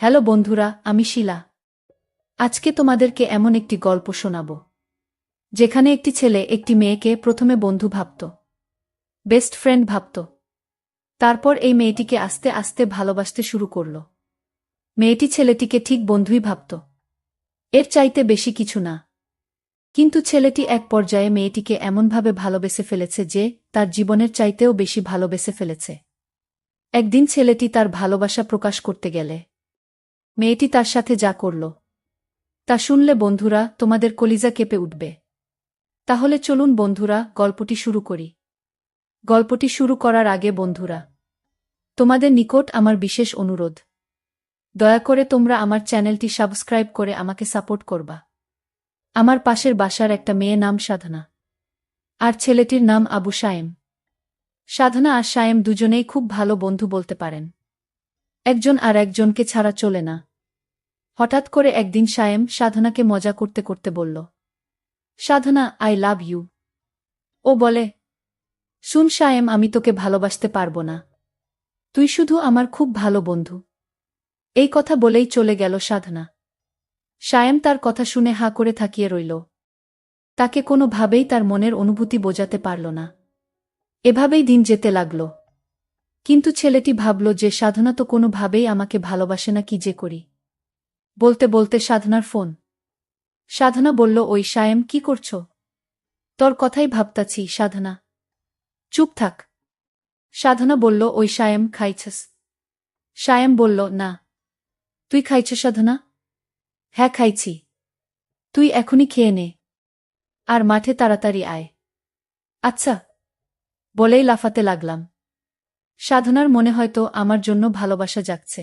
Hello বন্ধুরা, আমি শিলা। আজকে তোমাদেরকে এমন একটি গল্প শোনাব যেখানে একটি ছেলে একটি মেয়েকে প্রথমে বন্ধু ভাবত, বেস্ট ফ্রেন্ড ভাবত। তারপর এই মেয়েটিকে আস্তে আস্তে ভালোবাসতে শুরু করল। মেয়েটি ছেলেটিকে ঠিক বন্ধুই ভাবত, এর চাইতে বেশি কিছু না। কিন্তু ছেলেটি এক পর্যায়ে মেয়েটিকে এমনভাবে ভালোবেসে ফেলেছে যে তার জীবনের চাইতেও বেশি ভালোবেসে ফেলেছে। একদিন ছেলেটি তার ভালোবাসা প্রকাশ করতে গেলে মেয়েটি তার সাথে যা করল তা শুনলে বন্ধুরা তোমাদের কলিজা কেঁপে উঠবে। তাহলে চলুন বন্ধুরা, গল্পটি শুরু করি। গল্পটি শুরু করার আগে বন্ধুরা, তোমাদের নিকট আমার বিশেষ অনুরোধ, দয়া করে তোমরা আমার চ্যানেলটি সাবস্ক্রাইব করে আমাকে সাপোর্ট করবা। আমার পাশের বাসার একটা মেয়ে নাম সাধনা, আর ছেলেটির নাম আবু সায়েম। সাধনা আর সায়েম দুজনেই খুব ভালো বন্ধু বলতে পারেন, একজন আর একজনকে ছাড়া চলে না। হঠাৎ করে একদিন সায়েম সাধনাকে মজা করতে করতে বলল, সাধনা, আই লাভ ইউ। ও বলে, শুন সায়েম, আমি তোকে ভালোবাসতে পারবো না, তুই শুধু আমার খুব ভালো বন্ধু। এই কথা বলেই চলে গেল সাধনা। সায়েম তার কথা শুনে হাঁ করে থাকিয়ে রইল। তাকে কোনোভাবেই তার মনের অনুভূতি বোঝাতে পারল না। এভাবেই দিন যেতে লাগল। কিন্তু ছেলেটি ভাবল যে সাধনা তো কোনোভাবেই আমাকে ভালোবাসে না, কি যে করি। বলতে বলতে সাধনার ফোন। সাধনা বলল, ওই সায়েম, কি করছ? তোর কথাই ভাবতাছি সাধনা। চুপ থাক। সাধনা বলল, ওই সায়েম, খাইছস? সায়েম বলল, না। তুই খাইছ সাধনা? হ্যাঁ খাইছি। তুই এখনই খেয়ে নে, আর মাঠে তাড়াতাড়ি আয়। আচ্ছা, বলেই লাফাতে লাগলাম। সাধনার মনে হয়তো আমার জন্য ভালোবাসা জাগছে।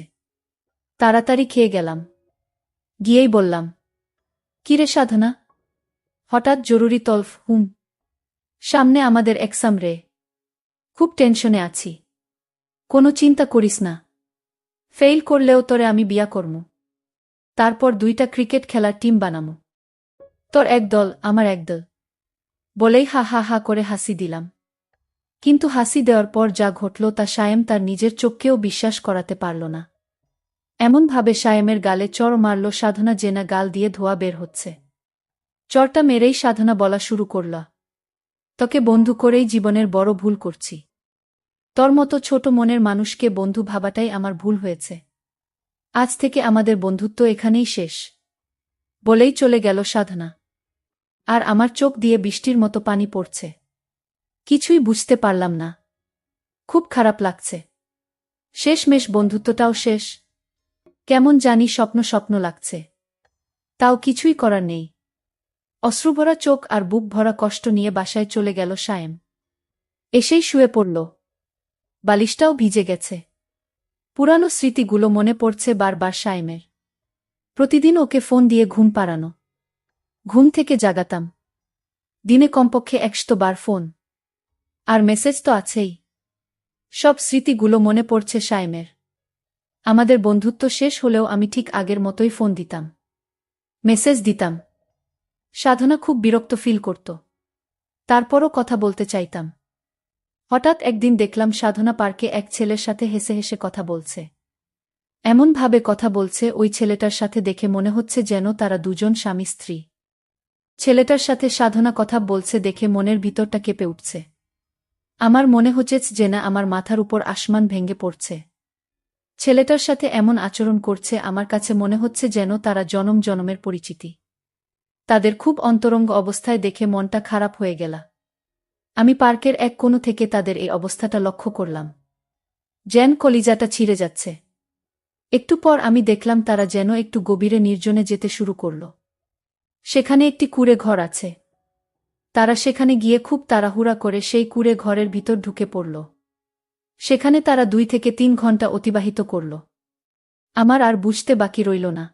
তাড়াতাড়ি খেয়ে গেলাম। গিয়েই বললাম, কিরে সাধনা, হঠাৎ জরুরি তলফ? সামনে আমাদের এক্সাম রে, খুব টেনশনে আছি। কোনো চিন্তা করিস না, ফেইল করলেও তোরে আমি বিয়া করমু। তারপর 2টা ক্রিকেট খেলার টিম বানামু, তোর এক দল, আমার এক দল। বলেই হা হা হা করে হাসি দিলাম। কিন্তু হাসি দেওয়ার পর যা ঘটল তা সায়েম তার নিজের চোখকেও বিশ্বাস করাতে পারল না। এমনভাবে সায়েমের গালে চড় মারল সাধনা জেনা গাল দিয়ে ধোয়া বের হচ্ছে। চড়টা মেরেই সাধনা বলা শুরু করল, তোকে বন্ধু করেই জীবনের বড় ভুল করছি। তোর মতো ছোট মনের মানুষকে বন্ধু ভাবাটাই আমার ভুল হয়েছে। আজ থেকে আমাদের বন্ধুত্ব এখানেই শেষ। বলেই চলে গেল সাধনা। আর আমার চোখ দিয়ে বৃষ্টির মতো পানি পড়ছে। কিছুই বুঝতে পারলাম না। খুব খারাপ লাগছে। শেষমেশ বন্ধুত্বটাও শেষ। কেমন জানি স্বপ্ন স্বপ্ন লাগছে। তাও কিছুই করার নেই। অশ্রুভরা চোখ আর বুক ভরা কষ্ট নিয়ে বাসায় চলে গেল সায়েম। এসেই শুয়ে পড়ল। বালিশটাও ভিজে গেছে। পুরানো স্মৃতিগুলো মনে পড়ছে বারবার সায়েমের। প্রতিদিন ওকে ফোন দিয়ে ঘুম পাড়ানো, ঘুম থেকে জাগাতাম। দিনে কমপক্ষে 100 বার ফোন। আর মেসেজ তো আছেই। সব স্মৃতিগুলো মনে পড়ছে সায়েমের। আমাদের বন্ধুত্ব শেষ হলেও আমি ঠিক আগের মতোই ফোন দিতাম, মেসেজ দিতাম। সাধনা খুব বিরক্ত ফিল করত। তারপরও কথা বলতে চাইতাম। হঠাৎ একদিন দেখলাম সাধনা পার্কে এক ছেলের সাথে হেসে হেসে কথা বলছে। এমনভাবে কথা বলছে ওই ছেলেটার সাথে দেখে মনে হচ্ছে যেন তারা দুজন স্বামী স্ত্রী। ছেলেটার সাথে সাধনা কথা বলছে দেখে মনের ভিতরটা কেঁপে উঠছে। আমার মনে হচ্ছে যে না, আমার মাথার উপর আসমান ভেঙে পড়ছে। ছেলেটার সাথে এমন আচরণ করছে, আমার কাছে মনে হচ্ছে যেন তারা জনম জনমের পরিচিতি। তাদের খুব অন্তরঙ্গ অবস্থায় দেখে মনটা খারাপ হয়ে গেল। আমি পার্কের এক কোণ থেকে তাদের এই অবস্থাটা লক্ষ্য করলাম। যেন কলিজাটা ছিঁড়ে যাচ্ছে। একটু পর আমি দেখলাম তারা যেন একটু গভীরে নির্জনে যেতে শুরু করল। সেখানে একটি কুঁড়ে ঘর আছে। তারা সেখানে গিয়ে খুব তাড়াহুড়া করে সেই কুঁড়ে ঘরের ভিতর ঢুকে পড়ল। সেখানে তারা 2 থেকে 3 ঘন্টা অতিবাহিত করল। আমার আর বুঝতে বাকি রইল না,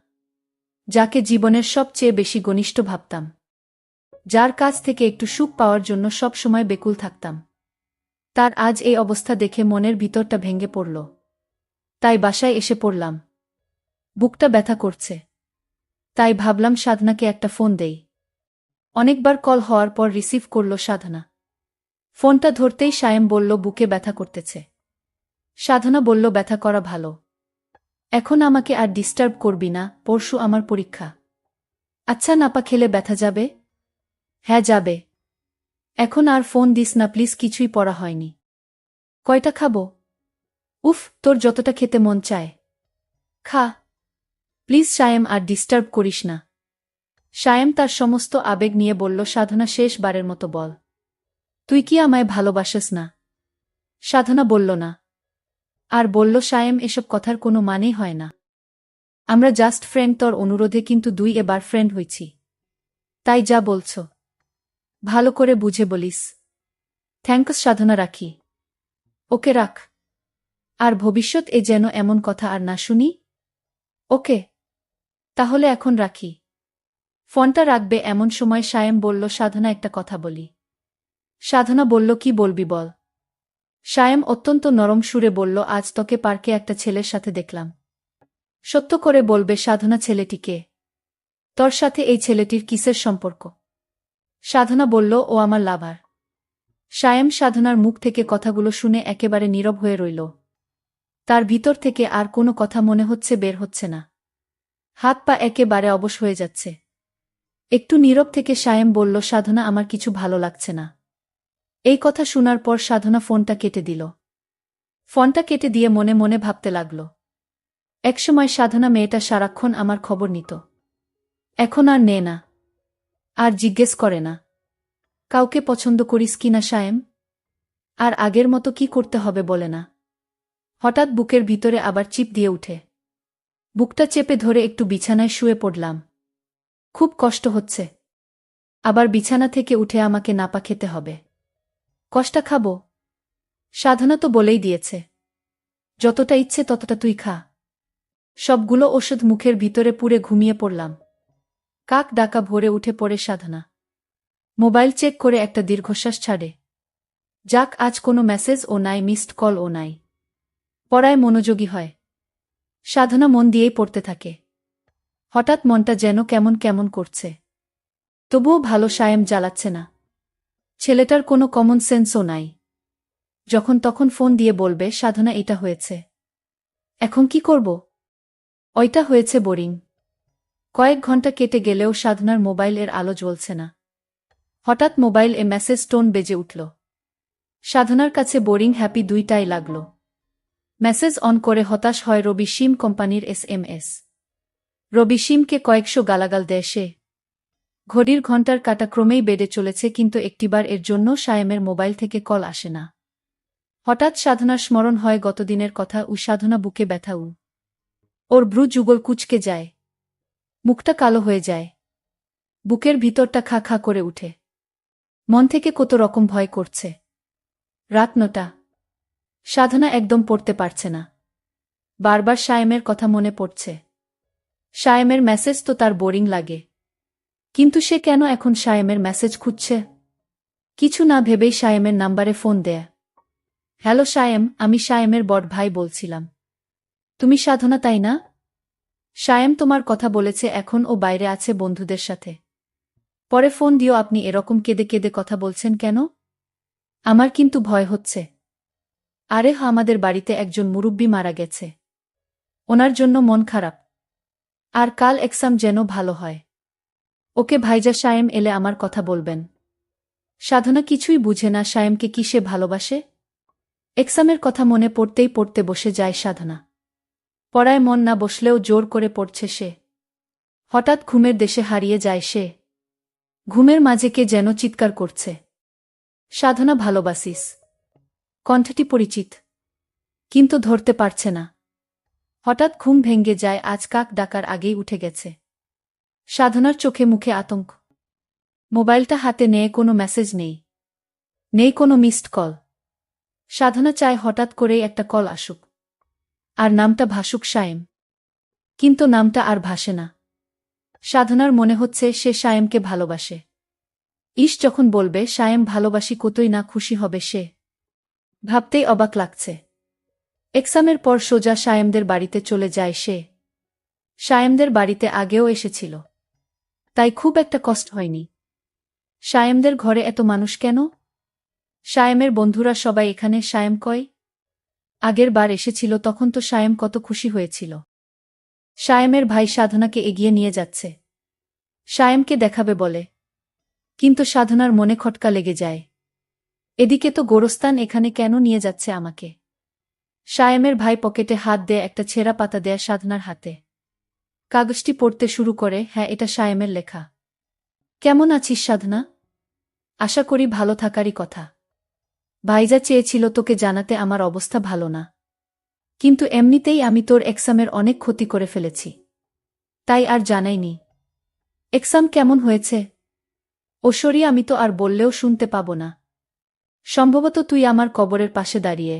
যাকে জীবনের সবচেয়ে বেশি ঘনিষ্ঠ ভাবতাম, যার কাছ থেকে একটু সুখ পাওয়ার জন্য সব সময় বেকুল থাকতাম, তার আজ এই অবস্থা দেখে মনের ভিতরটা ভেঙে পড়ল। তাই বাসায় এসে পড়লাম। বুকটা ব্যথা করছে। তাই ভাবলাম সাধনাকে একটা ফোন দেই। অনেকবার কল হওয়ার পর রিসিভ করল সাধনা। ফোনটা ধরতেই সায়েম বলল, বুকে ব্যথা করতেছে। সাধনা বলল, ব্যথা করা ভালো। এখন আমাকে আর ডিস্টার্ব করবি না, পরশু আমার পরীক্ষা। আচ্ছা নাপা খেলে ব্যথা যাবে? হ্যাঁ যাবে। এখন আর ফোন দিস না প্লিজ, কিছুই পড়া হয়নি। কয়টা খাবো? উফ, তোর যতটা খেতে মন চায় খা। প্লিজ সায়েম, আর ডিস্টার্ব করিস না। সায়েম তার সমস্ত আবেগ নিয়ে বলল, সাধনা শেষবারের মতো বল, তুই কি আমায় ভালোবাসিস না? সাধনা বলল না। আর বলল, সায়েম এসব কথার কোনো মানেই হয় না। আমরা জাস্ট ফ্রেন্ড, তোর অনুরোধে কিন্তু এবার ফ্রেন্ড হইছি। তাই যা বলছ ভালো করে বুঝে বলিস। থ্যাঙ্কস সাধনা, রাখি। ওকে রাখ। আর ভবিষ্যৎ যেন এমন কথা আর না শুনি। ওকে, তাহলে এখন রাখি। ফোনটা রাখবে এমন সময় সায়েম বলল, সাধনা একটা কথা বলি। সাধনা বলল, কি বলবি বল। সায়েম অত্যন্ত নরম সুরে বলল, আজ তোকে পার্কে একটা ছেলের সাথে দেখলাম। সত্য করে বলবে সাধনা, ছেলেটিকে? তোর সাথে এই ছেলেটির কিসের সম্পর্ক? সাধনা বলল, ও আমার লাভার। সায়েম সাধনার মুখ থেকে কথাগুলো শুনে একেবারে নীরব হয়ে রইল। তার ভিতর থেকে আর কোনো কথা মনে হচ্ছে বের হচ্ছে না। হাত পা একেবারে অবশ হয়ে যাচ্ছে। একটু নীরব থেকে সায়েম বলল, সাধনা, আমার কিছু ভালো লাগছে না। এই কথা শোনার পর সাধনা ফোনটা কেটে দিল। ফোনটা কেটে দিয়ে মনে মনে ভাবতে লাগল। একসময় সাধনা মেয়েটা সারাক্ষণ আমার খবর নিত। এখন আর নেয় না, আর জিজ্ঞেস করে না কাউকে পছন্দ করিস কিনা সায়েম। আর আগের মতো কি করতে হবে বলে না। হঠাৎ বুকের ভিতরে আবার চিপ দিয়ে উঠে। বুকটা চেপে ধরে একটু বিছানায় শুয়ে পড়লাম। খুব কষ্ট হচ্ছে। আবার বিছানা থেকে উঠে আমাকে নাপা খেতে হবে। কষ্টা খাবো? সাধনা তো বলেই দিয়েছে, যতটা ইচ্ছে ততটা তুই খা। সবগুলো ওষুধ মুখের ভিতরে পুরে ঘুমিয়ে পড়লাম। কাক ডাকা ভোরে উঠে পড়ে সাধনা। মোবাইল চেক করে একটা দীর্ঘশ্বাস ছাড়ে। যাক, আজ কোনো মেসেজ ও নাই, মিসড কল ও নাই। পড়ায় মনোযোগী হয়। সাধনা মন দিয়েই পড়তে থাকে। হঠাৎ মনটা যেন কেমন কেমন করছে। তবুও ভালো সায়েম জ্বালাচ্ছে না। ছেলেটার কোনো কমন সেন্সও নাই। যখন তখন ফোন দিয়ে বলবে, সাধনা এটা হয়েছে। এখন কি করব? ওইটা হয়েছে, বোরিং। কয়েক ঘন্টা কেটে গেলেও সাধনার মোবাইলের আলো জ্বলছে না। হঠাৎ মোবাইল মেসেজ টোন বেজে উঠল। সাধনার কাছে বোরিং হ্যাপি দুইটাই লাগল। মেসেজ অন করে হতাশ হয় রবি সিম কোম্পানির SMS। রবি সিমকে কয়েকশো গালাগাল দেয় সে। ঘড়ির ঘণ্টার কাঁটা ক্রমেই বেড়ে চলেছে, কিন্তু একটিবার এর জন্য সায়েমের মোবাইল থেকে কল আসে না। হঠাৎ সাধনার স্মরণ হয় গতদিনের কথা। সাধনা বুকে ব্যথা। ওর ভ্রু যুগল কুঁচকে যায়। মুখটা কালো হয়ে যায়। বুকের ভিতরটা খা খা করে উঠে। মন থেকে কত রকম ভয় করছে। রাত 9টা। সাধনা একদম পড়তে পারছে না। বারবার সায়েমের কথা মনে পড়ছে। সায়েমের মেসেজ তো তার বোরিং লাগে, কিন্তু সে কেন এখন সায়েমের মেসেজ খুঁজছে? কিছু না ভেবেই সায়েমের নাম্বারে ফোন দেয়। হ্যালো সায়েম, আমি সায়েমের বড় ভাই বলছিলাম। তুমি সাধনা, তাই না? সায়েম তোমার কথা বলেছে, এখন ও বাইরে আছে বন্ধুদের সাথে। পরে ফোন দিও। আপনি এরকম কেঁদে কেঁদে কথা বলছেন কেন? আমার কিন্তু ভয় হচ্ছে। আরে আমাদের বাড়িতে একজন মুরুব্বি মারা গেছে। ওনার জন্য মন খারাপ। আর কাল এক্সাম যেন ভালো হয়। ওকে ভাইজা, সায়েম এলে আমার কথা বলবেন। সাধনা কিছুই বুঝে না সায়েমকে কি সে ভালোবাসে। এক্সামের কথা মনে পড়তেই পড়তে বসে যায় সাধনা। পড়ায় মন না বসলেও জোর করে পড়ছে সে। হঠাৎ ঘুমের দেশে হারিয়ে যায় সে। ঘুমের মাঝে কে যেন চিৎকার করছে, সাধনা ভালোবাসিস। কণ্ঠটি পরিচিত, কিন্তু ধরতে পারছে না। হঠাৎ ঘুম ভেঙে যায়। আজ কাক ডাকার আগেই উঠে গেছে। সাধনার চোখে মুখে আতঙ্ক। মোবাইলটা হাতে নিয়ে কোনো মেসেজ নেই, নেই কোনো মিসড কল। সাধনা চায় হঠাৎ করেই একটা কল আসুক, আর নামটা ভাসুক সায়েম। কিন্তু নামটা আর ভাসে না। সাধনার মনে হচ্ছে সে সায়েমকে ভালোবাসে। যখন বলবে সায়েম ভালোবাসি, কতই না খুশি হবে সে। ভাবতেই অবাক লাগছে। এক্সামের পর সোজা সায়েমদের বাড়িতে চলে যায় সে। সায়েমদের বাড়িতে আগেও এসেছিল, তাই খুব একটা কষ্ট হয়নি। সায়েমদের ঘরে এত মানুষ কেন? সায়েমের বন্ধুরা সবাই এখানে। সায়েম কই? আগের বার এসেছিল তখন তো সায়েম কত খুশি হয়েছিল। সায়েমের ভাই সাধনাকে এগিয়ে নিয়ে যাচ্ছে। সায়েমকে দেখাবে বলে, কিন্তু সাধনার মনে খটকা লেগে যায়। এদিকে তো গোরস্তান এখানে কেন নিয়ে যাচ্ছে আমাকে? সায়েমের ভাই পকেটে হাত দিয়ে একটা ছেঁড়া পাতা দেয়া সাধনার হাতে। কাগজটি পড়তে শুরু করে। হ্যাঁ, এটা সায়েমের লেখা। কেমন আছিস সাধনা? আশা করি ভালো থাকারই কথা। ভাইজা চেয়েছিল তোকে জানাতে আমার অবস্থা ভালো না। কিন্তু এমনিতেই আমি তোর এক্সামের অনেক ক্ষতি করে ফেলেছি, তাই আর জানাইনি। এক্সাম কেমন হয়েছে? ওশরি, আমি তো আর বললেও শুনতে পাব না। সম্ভবত তুই আমার কবরের পাশে দাঁড়িয়ে।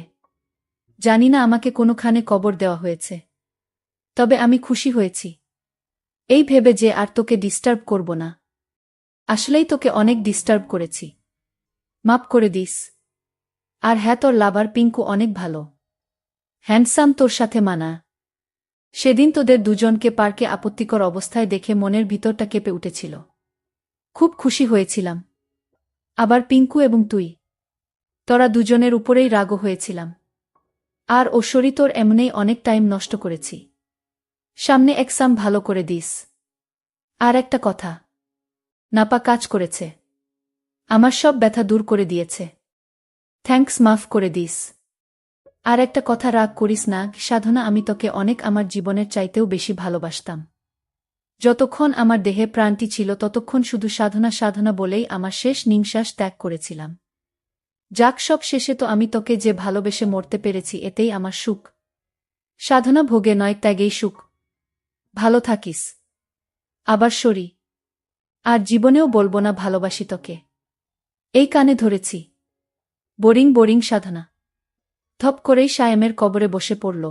জানি না আমাকে কোনোখানে কবর দেওয়া হয়েছে, তবে আমি খুশি হয়েছি এই ভেবে যে আর তোকে ডিস্টার্ব করব না। আসলেই তোকে অনেক ডিস্টার্ব করেছি, মাপ করে দিস। আর হ্যাঁ, তোর লাভার পিঙ্কু অনেক ভালো, হ্যান্ডসাম, তোর সাথে মানা। সেদিন তোদের দুজনকে পার্কে আপত্তিকর অবস্থায় দেখে মনের ভিতরটা কেঁপে উঠেছিল। খুব খুশি হয়েছিলাম। আবার পিঙ্কু এবং তুই, তোরা দুজনের উপরেই রাগও হয়েছিলাম। আর ওশরি, তোর এমনেই অনেক টাইম নষ্ট করেছি। সামনে এক্সাম ভালো করে দিস। আর একটা কথা, নাপা কাজ করেছে, আমার সব ব্যথা দূর করে দিয়েছে। থ্যাঙ্কস, মাফ করে দিস। আর একটা কথা, রাগ করিস না সাধনা, আমি তোকে অনেক, আমার জীবনের চাইতেও বেশি ভালোবাসতাম। যতক্ষণ আমার দেহে প্রাণটি ছিল ততক্ষণ শুধু সাধনা সাধনা বলেই আমার শেষ নিঃশ্বাস ত্যাগ করেছিলাম। যাক, সব শেষে তো আমি তোকে যে ভালোবেসে মরতে পেরেছি, এতেই আমার সুখ। সাধনা ভোগে নয়, ত্যাগেই সুখ। ভালো থাকিস। আবার সরি। আর জীবনেও বলবো না ভালোবাসি তোকে। এই কানে ধরেছি। বোরিং বোরিং সাধনা ধপ করেই সায়েমের কবরে বসে পড়ল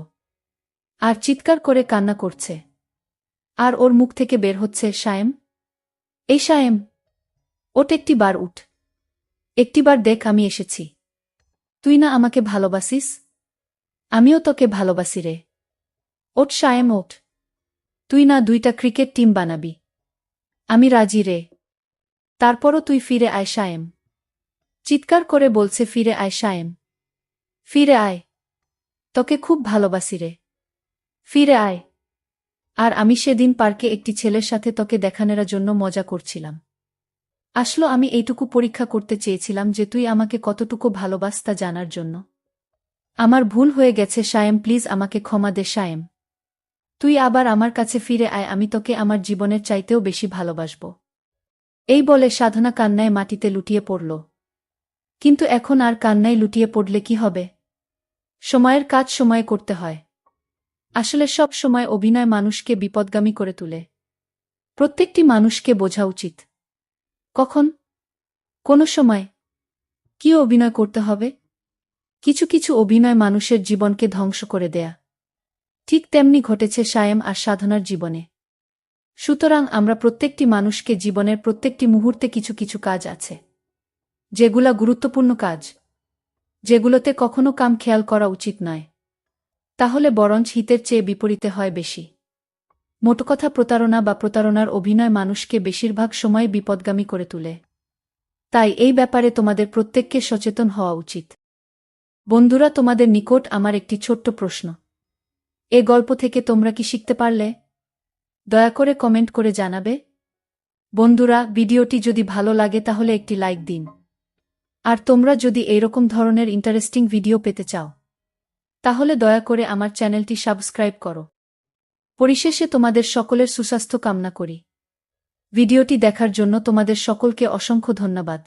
আর চিৎকার করে কান্না করছে। আর ওর মুখ থেকে বের হচ্ছে, সায়েম, এই সায়েম, ওঠ, একটিবার উঠ, একটিবার দেখ আমি এসেছি। তুই না আমাকে ভালোবাসিস? আমিও তোকে ভালোবাসি রে। ওঠ সায়েম, ওঠ। তুই না 2টা ক্রিকেট টিম বানাবি? আমি রাজি রে। তারপরও তুই ফিরে আয় সায়েম। চিৎকার করে বলছে, ফিরে আয় সায়েম, ফিরে আয়। তোকে খুব ভালোবাসি রে, ফিরে আয়। আর আমি সেদিন পার্কে একটি ছেলের সাথে তোকে দেখানোর জন্য মজা করছিলাম। আসলে আমি এইটুকু পরীক্ষা করতে চেয়েছিলাম যে তুই আমাকে কতটুকু ভালোবাস তা জানার জন্য। আমার ভুল হয়ে গেছে সায়েম, প্লিজ আমাকে ক্ষমা দে সায়েম। তুই আবার আমার কাছে ফিরে আয়, আমি তোকে আমার জীবনের চাইতেও বেশি ভালোবাসব। এই বলে সাধনা কান্নায় মাটিতে লুটিয়ে পড়ল। কিন্তু এখন আর কান্নায় লুটিয়ে পড়লে কি হবে? সময়ের কাজ সময়ে করতে হয়। আসলে সব সময় অভিনয় মানুষকে বিপদগামী করে তোলে। প্রত্যেকটি মানুষকে বোঝা উচিত কখন, কোন সময় কি অভিনয় করতে হবে। কিছু কিছু অভিনয় মানুষের জীবনকে ধ্বংস করে দেয়া। ঠিক তেমনি ঘটেছে সায়েম আর সাধনার জীবনে। সুতরাং আমরা প্রত্যেকটি মানুষকে জীবনের প্রত্যেকটি মুহূর্তে কিছু কিছু কাজ আছে, যেগুলা গুরুত্বপূর্ণ কাজ, যেগুলোতে কখনো কাম খেয়াল করা উচিত নয়। তাহলে বরঞ্চ হিতের চেয়ে বিপরীতে হয় বেশি। মোটকথা, প্রতারণা বা প্রতারণার অভিনয় মানুষকে বেশিরভাগ সময় বিপদগামী করে তোলে। তাই এই ব্যাপারে তোমাদের প্রত্যেককে সচেতন হওয়া উচিত। বন্ধুরা, তোমাদের নিকট আমার একটি ছোট্ট প্রশ্ন। এ গল্প থেকে তোমরা কি শিখতে পারলে? দয়া করে কমেন্ট করে জানাবে। বন্ধুরা, ভিডিওটি যদি ভালো লাগে তাহলে একটি লাইক দিন। আর তোমরা যদি এইরকম ধরনের ইন্টারেস্টিং ভিডিও পেতে চাও, তাহলে দয়া করে আমার চ্যানেলটি সাবস্ক্রাইব করো। পরিশেষে তোমাদের সকলের সুস্বাস্থ্য কামনা করি। ভিডিওটি দেখার জন্য তোমাদের সকলকে অসংখ্য ধন্যবাদ।